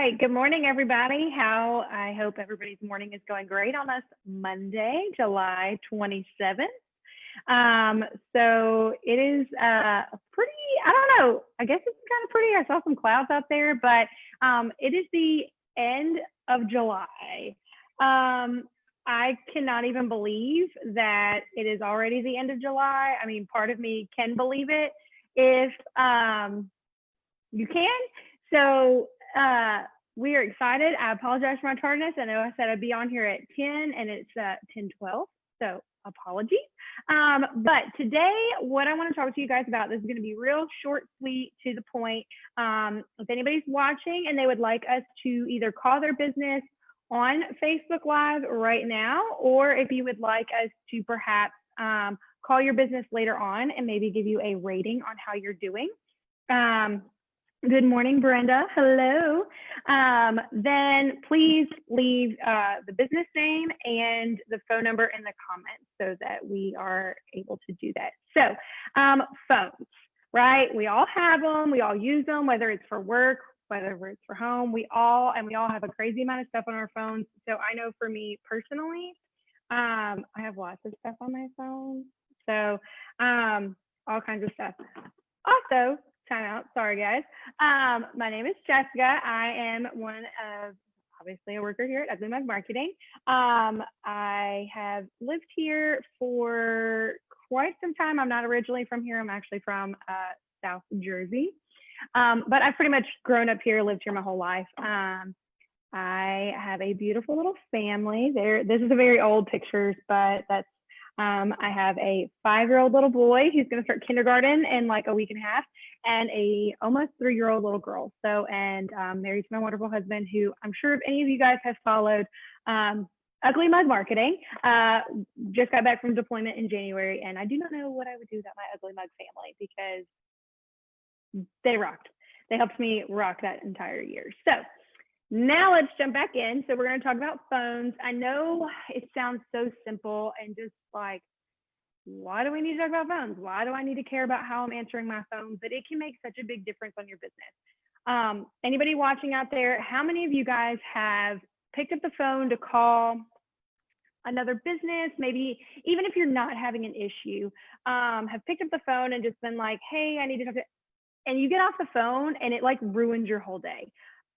right. Good morning, everybody. I hope everybody's morning is going great on this Monday, July 27th. So it is pretty, I don't know, I guess it's kind of pretty. I saw some clouds out there, but it is the end of July. I cannot even believe that it is already the end of July. I mean, part of me can believe it if you can. So we are excited. I apologize for my tardiness. I know I said I'd be on here at 10 and it's 10:12. So apologies. But today, what I want to talk to you guys about, this is going to be real short, sweet, to the point. If anybody's watching and they would like us to either call their business on Facebook Live right now, or if you would like us to perhaps call your business later on and maybe give you a rating on how you're doing. Good morning, Brenda. Hello. Then please leave the business name and the phone number in the comments so that we are able to do that. So phones, right? We all have them. We all use them, whether it's for work, whether it's for home. We all have a crazy amount of stuff on our phones. So I know for me personally, I have lots of stuff on my phone. So all kinds of stuff. Also, time out. Sorry, guys. My name is Jessica. I am obviously a worker here at Ugly Mug Marketing. I have lived here for quite some time. I'm not originally from here. I'm actually from South Jersey. But I've pretty much grown up here, lived here my whole life. I have a beautiful little family. This is a very old pictures, but that's I have a 5-year-old little boy who's going to start kindergarten in like a week and a half, and a almost 3-year-old little girl. So, and married to my wonderful husband, who I'm sure if any of you guys have followed Ugly Mug Marketing, just got back from deployment in January, and I do not know what I would do without my Ugly Mug family, because they rocked. They helped me rock that entire year. So now let's jump back in. So we're going to talk about phones. I know it sounds so simple and just like, why do we need to talk about phones? Why do I need to care about how I'm answering my phone? But it can make such a big difference on your business. Anybody watching out there, how many of you guys have picked up the phone to call another business, maybe even if you're not having an issue, have picked up the phone and just been like, hey, I need to talk to, and you get off the phone and it like ruins your whole day.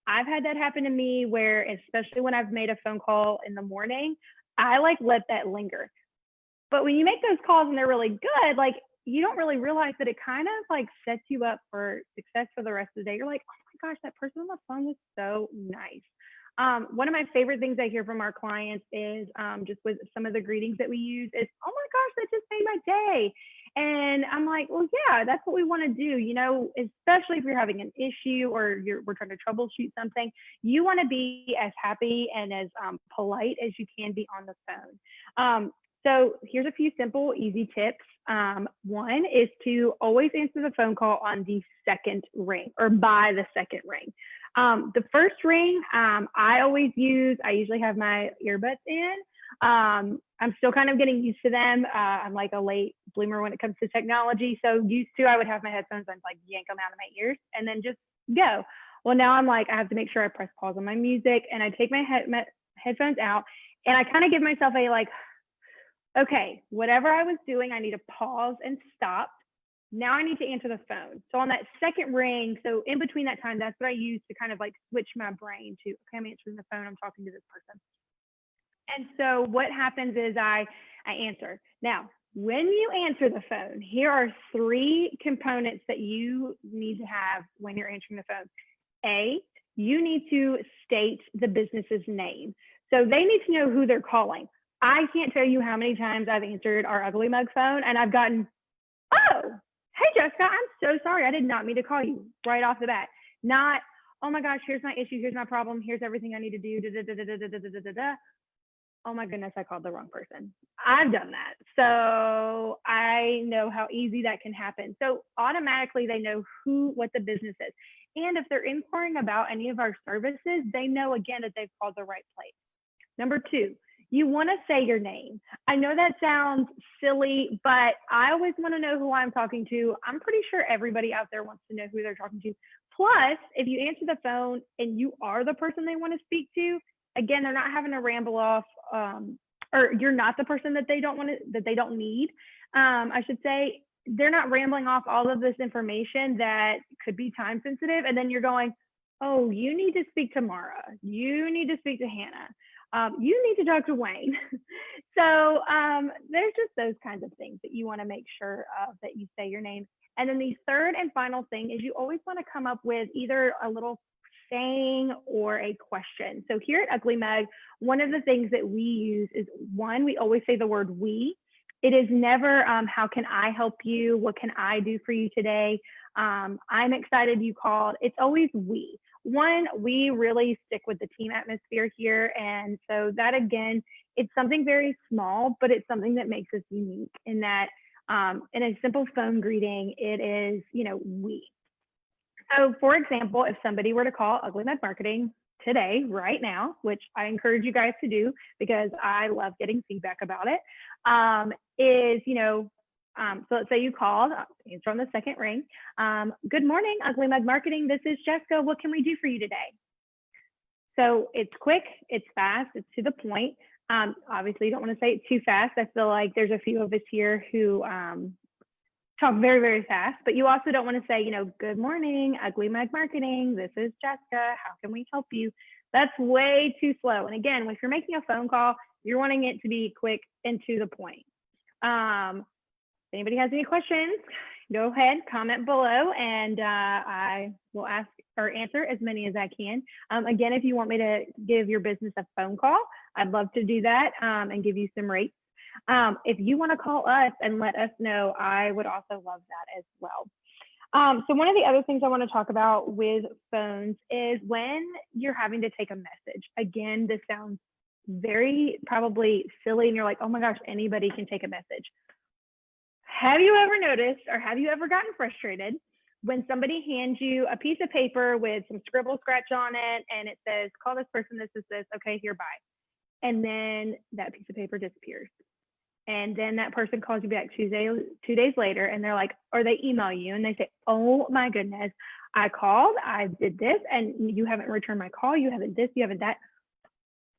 I've had that happen to me where, especially when I've made a phone call in the morning, I like let that linger. But when you make those calls and they're really good, like you don't really realize that it kind of like sets you up for success for the rest of the day. You're like, oh my gosh, that person on the phone was so nice. One of my favorite things I hear from our clients is just with some of the greetings that we use is, oh my gosh, that just made my day. And I'm like, well, yeah, that's what we want to do, you know, especially if you're having an issue or we're trying to troubleshoot something. You want to be as happy and as polite as you can be on the phone. So here's a few simple, easy tips. One is to always answer the phone call on the second ring or by the second ring. The first ring, I usually have my earbuds in. I'm still kind of getting used to them. I'm like a late bloomer when it comes to technology. So used to, I would have my headphones and like yank them out of my ears and then just go. Well, now I'm like, I have to make sure I press pause on my music, and I take my headphones out and I kind of give myself a like, okay, whatever I was doing, I need to pause and stop. Now I need to answer the phone. So on that second ring, so in between that time, that's what I use to kind of like switch my brain to, okay, I'm answering the phone, I'm talking to this person. And so what happens is I answer. Now, when you answer the phone, here are 3 components that you need to have when you're answering the phone. A, you need to state the business's name. So they need to know who they're calling. I can't tell you how many times I've answered our Ugly Mug phone and I've gotten, oh, hey, Jessica, I'm so sorry. I did not mean to call you right off the bat. Not, oh my gosh, here's my issue. Here's my problem. Here's everything I need to do. Da, da, da, da, da, da, da, da, da. Oh my goodness, I called the wrong person. I've done that. So I know how easy that can happen. So automatically they know what the business is. And if they're inquiring about any of our services, they know again that they've called the right place. Number 2, you want to say your name. I know that sounds silly, but I always want to know who I'm talking to. I'm pretty sure everybody out there wants to know who they're talking to. Plus, if you answer the phone and you are the person they want to speak to, again, they're not having to ramble off, or you're not the person that they don't want to, that they don't need. I should say, they're not rambling off all of this information that could be time sensitive. And then you're going, oh, you need to speak to Mara. You need to speak to Hannah. You need to talk to Wayne. So there's just those kinds of things that you want to make sure that you say your name. And then the third and final thing is you always want to come up with either a little saying or a question. So here at Ugly Mug, one of the things that we use is, one, we always say the word we. It is never, how can I help you? What can I do for you today? I'm excited you called. It's always we. One, we really stick with the team atmosphere here. And so that, again, it's something very small, but it's something that makes us unique in that in a simple phone greeting, it is, we. So for example, if somebody were to call Ugly Mug Marketing today, right now, which I encourage you guys to do because I love getting feedback about it, so let's say you called, answer on the second ring. Good morning, Ugly Mug Marketing. This is Jessica. What can we do for you today? So it's quick, it's fast, it's to the point. Obviously, you don't want to say it too fast. I feel like there's a few of us here who talk very, very fast, but you also don't want to say, good morning, Ugly Mug Marketing. This is Jessica. How can we help you? That's way too slow. And again, if you're making a phone call, you're wanting it to be quick and to the point. If anybody has any questions, go ahead, comment below, and I will ask or answer as many as I can. Again, if you want me to give your business a phone call, I'd love to do that and give you some rates. If you want to call us and let us know, I would also love that as well. So one of the other things I want to talk about with phones is when you're having to take a message. Again, this sounds very probably silly and you're like, oh my gosh, anybody can take a message. Have you ever noticed or have you ever gotten frustrated when somebody hands you a piece of paper with some scribble scratch on it and it says, call this person, this is this, okay, here, bye. And then that piece of paper disappears. And then that person calls you back 2 days later and they're like, or they email you and they say, oh my goodness, I called, I did this and you haven't returned my call, you haven't this, you haven't that.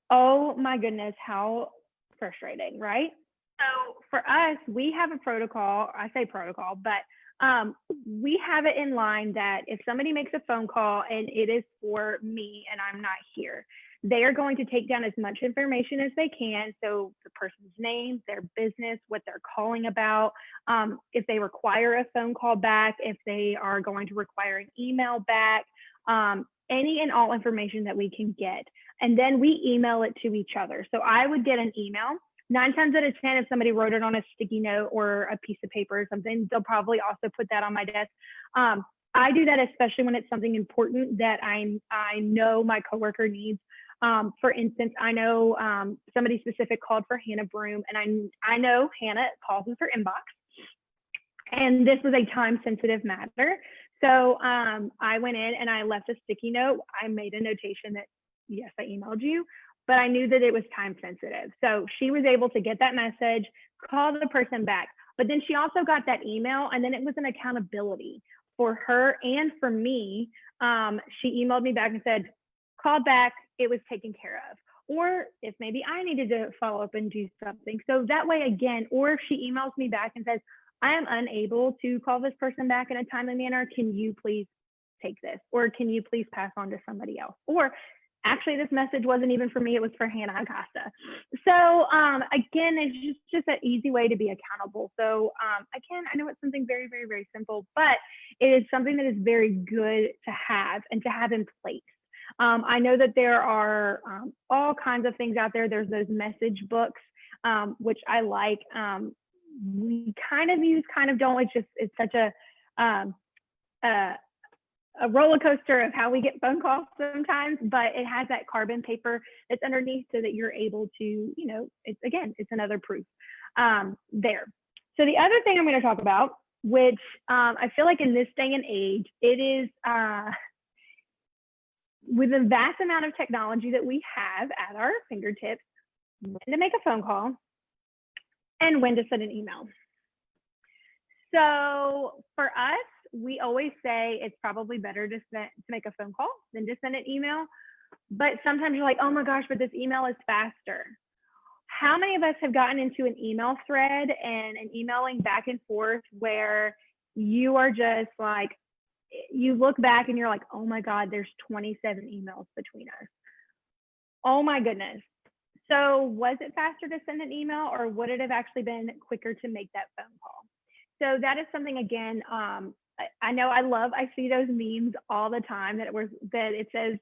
Oh my goodness, how frustrating, right? So for us, we have a protocol, I say protocol, but we have it in line that if somebody makes a phone call and it is for me and I'm not here, they are going to take down as much information as they can. So the person's name, their business, what they're calling about, if they require a phone call back, if they are going to require an email back, any and all information that we can get. And then we email it to each other. So I would get an email. 9 times out of 10, if somebody wrote it on a sticky note or a piece of paper or something, they'll probably also put that on my desk. I do that especially when it's something important that I know my coworker needs. For instance, I know somebody specific called for Hannah Broom, and I know Hannah calls with her inbox. And this was a time-sensitive matter. So I went in and I left a sticky note. I made a notation that, yes, I emailed you, but I knew that it was time sensitive. So she was able to get that message, call the person back. But then she also got that email, and then it was an accountability for her and for me. She emailed me back and said, call back, it was taken care of. Or if maybe I needed to follow up and do something. So that way, again, or if she emails me back and says, I am unable to call this person back in a timely manner, can you please take this? Or can you please pass on to somebody else? Or actually, this message wasn't even for me, it was for Hannah Acosta. So again, it's just an easy way to be accountable. So again, I know it's something very, very, very simple, but it is something that is very good to have and to have in place. I know that there are all kinds of things out there. There's those message books, which I like. We kind of use, kind of don't. It's such a roller coaster of how we get phone calls sometimes, but it has that carbon paper that's underneath so that you're able to, it's another proof there. So the other thing I'm going to talk about, which I feel like in this day and age, it is with the vast amount of technology that we have at our fingertips, when to make a phone call and when to send an email. So for us, we always say it's probably better to make a phone call than to send an email. But sometimes you're like, oh my gosh, but this email is faster. How many of us have gotten into an email thread and an emailing back and forth where you are just like, you look back and you're like, oh my God, there's 27 emails between us. Oh my goodness. So was it faster to send an email, or would it have actually been quicker to make that phone call? So that is something, again, I know I see those memes all the time that it says,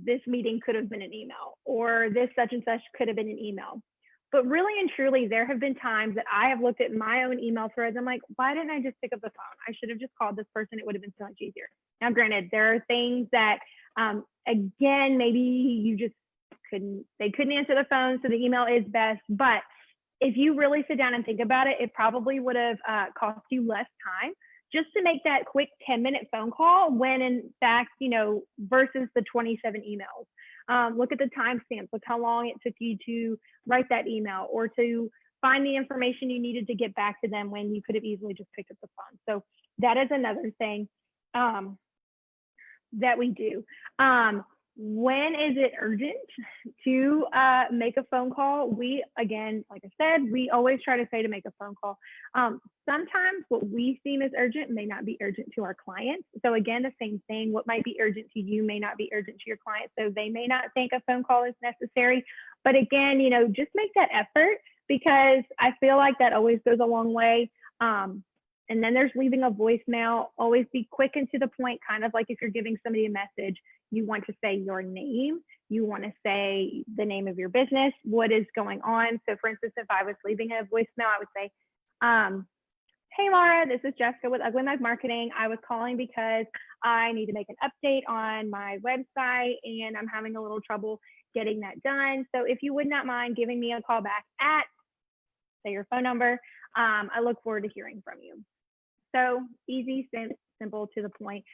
this meeting could have been an email, or this such and such could have been an email. But really and truly, there have been times that I have looked at my own email threads. I'm like, why didn't I just pick up the phone? I should have just called this person. It would have been so much easier. Now, granted, there are things that, again, maybe you just they couldn't answer the phone, so the email is best. But if you really sit down and think about it, it probably would have cost you less time just to make that quick 10-minute phone call, when in fact, versus the 27 emails. Look at the timestamps. Look how long it took you to write that email or to find the information you needed to get back to them when you could have easily just picked up the phone. So that is another thing that we do. When is it urgent to make a phone call? We, again, like I said, we always try to say to make a phone call. Sometimes what we seem as urgent may not be urgent to our clients. So again, the same thing, what might be urgent to you may not be urgent to your client. So they may not think a phone call is necessary. But again, just make that effort, because I feel like that always goes a long way. And then there's leaving a voicemail. Always be quick and to the point, kind of like if you're giving somebody a message, you want to say your name, you want to say the name of your business, what is going on. So for instance, if I was leaving a voicemail, I would say, hey Laura, this is Jessica with Ugly Mug Marketing. I was calling because I need to make an update on my website and I'm having a little trouble getting that done. So if you would not mind giving me a call back at, say, your phone number, I look forward to hearing from you. So easy, simple, to the point.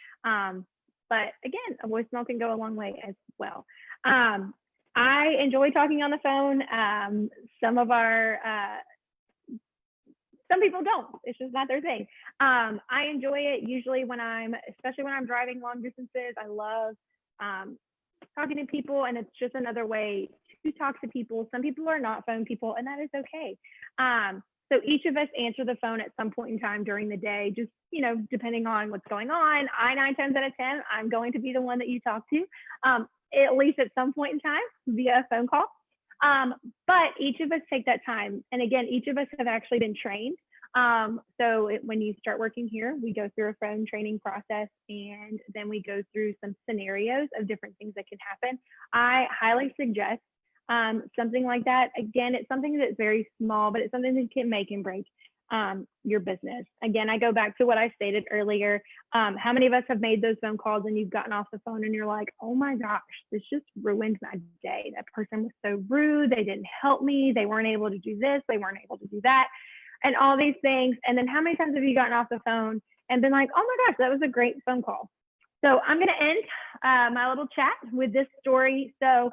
But again, a voicemail can go a long way as well. I enjoy talking on the phone. Some people don't. It's just not their thing. I enjoy it usually especially when I'm driving long distances. I love talking to people, and it's just another way to talk to people. Some people are not phone people, and that is okay. So each of us answer the phone at some point in time during the day, just, depending on what's going on. 9 times out of 10, I'm going to be the one that you talk to, at least at some point in time via a phone call. But each of us take that time. And again, each of us have actually been trained. When you start working here, we go through a phone training process, and then we go through some scenarios of different things that can happen. I highly suggest something like that. Again, it's something that's very small, but it's something that can make and break your business. Again, I go back to what I stated earlier. How many of us have made those phone calls and you've gotten off the phone and you're like, oh my gosh, this just ruined my day. That person was so rude. They didn't help me. They weren't able to do this. They weren't able to do that. And all these things. And then how many times have you gotten off the phone and been like, oh my gosh, that was a great phone call. So I'm going to end my little chat with this story. So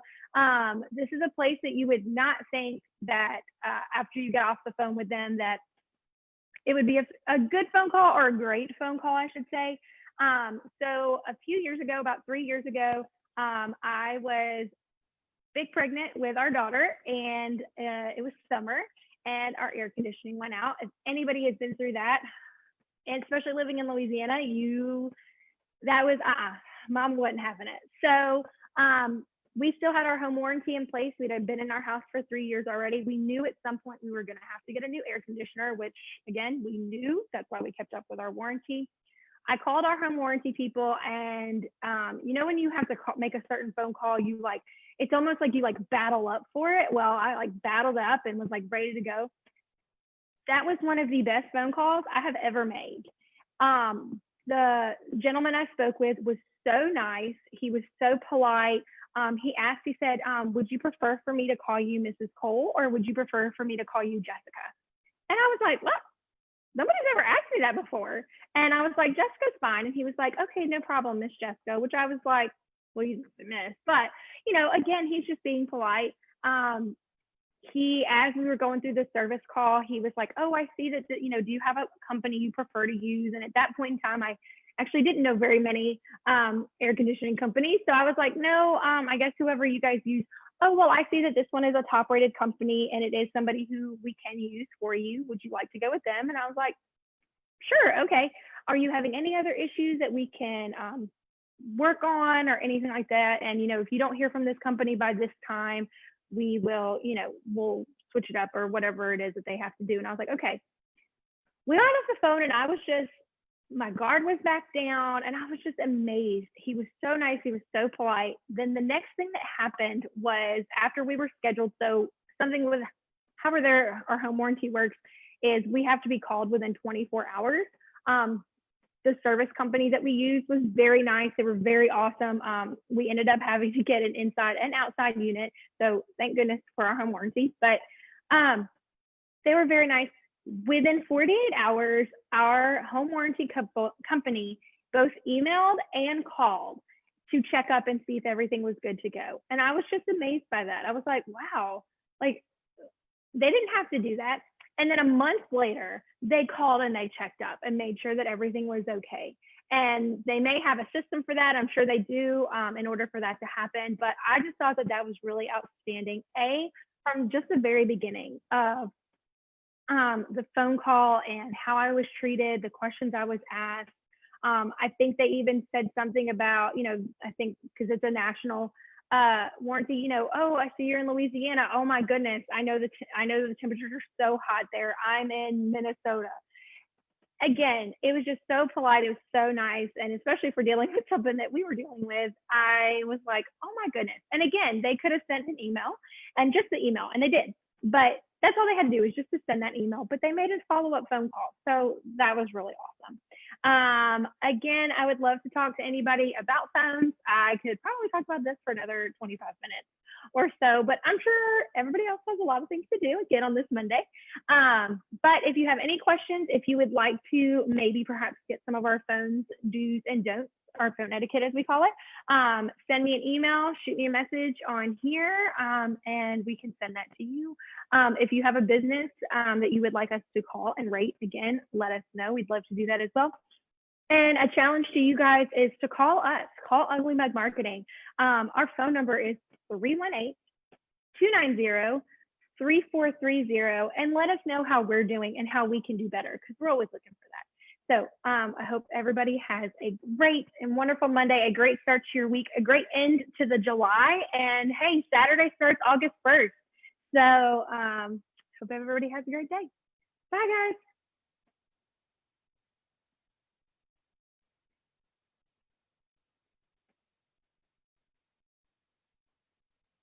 this is a place that you would not think that after you get off the phone with them that it would be a good phone call, or a great phone call, I should say. So a few years ago, about 3 years ago, I was big pregnant with our daughter, and it was summer, and our air conditioning went out. If anybody has been through that, and especially living in Louisiana, that was, mom wasn't having it. So we still had our home warranty in place. We'd been in our house for 3 years already. We knew at some point we were going to have to get a new air conditioner, which again, we knew. That's why we kept up with our warranty. I called our home warranty people, and when you have to make a certain phone call, it's almost like you battle up for it. Well, I battled up and was ready to go. That was one of the best phone calls I have ever made. The gentleman I spoke with was so nice. He was so polite. He said, would you prefer for me to call you Mrs. Cole, or would you prefer for me to call you Jessica? And I was like, what? Nobody's ever asked me that before. And I was like, Jessica's fine. And he was like, okay, no problem, Miss Jessica, which I was like, well, he's a miss. But, again, he's just being polite. as we were going through the service call, he was like, "Oh, I see that, do you have a company you prefer to use?" And at that point in time, I actually didn't know very many air conditioning companies. So I was like, "No, I guess whoever you guys use." "Oh, well, I see that this one is a top rated company and it is somebody who we can use for you. Would you like to go with them?" And I was like, "Sure, okay. Are you having any other issues that we can work on or anything like that? And, if you don't hear from this company by this time, we will, we'll switch it up or whatever it is that they have to do." And I was like, "Okay." We got off the phone and my guard was back down and I was just amazed. He was so nice. He was so polite. Then the next thing that happened was after we were scheduled. So something with however our home warranty works is we have to be called within 24 hours. The service company that we used was very nice. They were very awesome. We ended up having to get an inside and outside unit. So thank goodness for our home warranty. But they were very nice. Within 48 hours, our home warranty company both emailed and called to check up and see if everything was good to go. And I was just amazed by that. I was like, wow, like they didn't have to do that. And then a month later, they called and they checked up and made sure that everything was okay. And they may have a system for that. I'm sure they do in order for that to happen. But I just thought that was really outstanding. From just the very beginning of the phone call and how I was treated, the questions I was asked. I think they even said something about, I think because it's a national warranty, "Oh, I see you're in Louisiana. Oh my goodness. I know the temperatures are so hot there. I'm in Minnesota." Again, it was just so polite. It was so nice. And especially for dealing with something that we were dealing with, I was like, oh my goodness. And again, they could have sent an email and just the email, and they did. But that's all they had to do is just to send that email. But they made a follow-up phone call. So that was really awesome. Again, I would love to talk to anybody about phones. I could probably talk about this for another 25 minutes or so, but I'm sure everybody else has a lot of things to do again on this Monday. But if you have any questions, if you would like to maybe perhaps get some of our phones do's and don'ts, our phone etiquette as we call it, send me an email, shoot me a message on here, and we can send that to you. If you have a business that you would like us to call and rate, again, let us know. We'd love to do that as well. And a challenge to you guys is to call us, call Ugly Mug Marketing. Our phone number is 318-290-3430, and let us know how we're doing and how we can do better, because we're always looking for that. So I hope everybody has a great and wonderful Monday, a great start to your week, a great end to the July. And hey, Saturday starts August 1st. So hope everybody has a great day. Bye, guys.